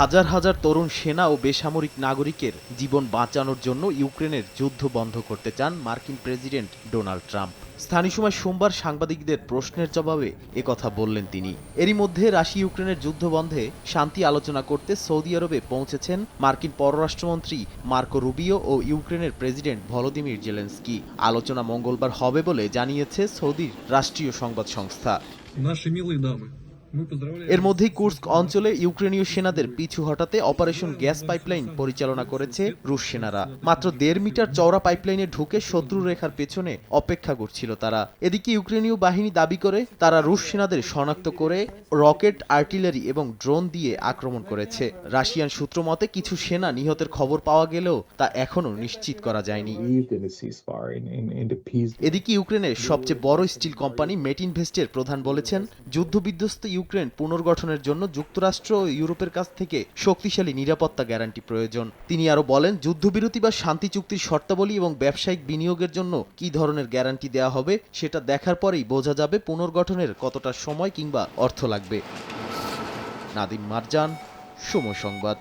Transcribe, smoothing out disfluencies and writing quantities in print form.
হাজার হাজার তরুণ সেনা ও বেসামরিক নাগরিকের জীবন বাঁচানোর জন্য ইউক্রেনের যুদ্ধ বন্ধ করতে চান মার্কিন প্রেসিডেন্ট ডোনাল্ড ট্রাম্প। স্থানীয় সময় সোমবার সাংবাদিকদের প্রশ্নের জবাবে একথা বললেন তিনি। এরই মধ্যে রাশিয়া ইউক্রেনের যুদ্ধ বন্ধে শান্তি আলোচনা করতে সৌদি আরবে পৌঁছেছেন মার্কিন পররাষ্ট্রমন্ত্রী মার্কো রুবিও ও ইউক্রেনের প্রেসিডেন্ট ভলোদিমির জেলেনস্কি। আলোচনা মঙ্গলবার হবে বলে জানিয়েছে সৌদির রাষ্ট্রীয় সংবাদ সংস্থা। এর মধ্যেই কুর্স্ক অঞ্চলে ইউক্রেনীয় সেনাদের পিছু হটাতে অপারেশন গ্যাস পাইপলাইন পরিচালনা করেছে রুশ সেনারা। মাত্র ১.৫ মিটার চওড়া পাইপলাইনে ঢুকে শত্রু রেখার পেছনে অপেক্ষা করছিল তারা। এদিকে ইউক্রেনীয় বাহিনী দাবি করে তারা রুশ সেনাদের শনাক্ত করে রকেট, আর্টিলারি এবং ড্রোন দিয়ে আক্রমণ করেছে। রাশিয়ান সূত্র মতে কিছু সেনা নিহতের খবর পাওয়া গেলেও তা এখনও নিশ্চিত করা যায়নি। এদিকে ইউক্রেনের সবচেয়ে বড় স্টিল কোম্পানি মেটিনভেস্টের প্রধান বলেছেন, যুদ্ধবিধ্বস্ত ইউক্রেন পুনর্গঠনের জন্য যুক্তরাষ্ট্র ও ইউরোপের কাছ থেকে শক্তিশালী নিরাপত্তা গ্যারান্টি প্রয়োজন। তিনি আরও বলেন, যুদ্ধবিরতি বা শান্তি চুক্তির শর্তাবলী এবং ব্যবসায়িক বিনিয়োগের জন্য কী ধরনের গ্যারান্টি দেওয়া হবে সেটা দেখার পরেই বোঝা যাবে পুনর্গঠনের কতটা সময় কিংবা অর্থ লাগবে। নাদিম মারজান, সময় সংবাদ।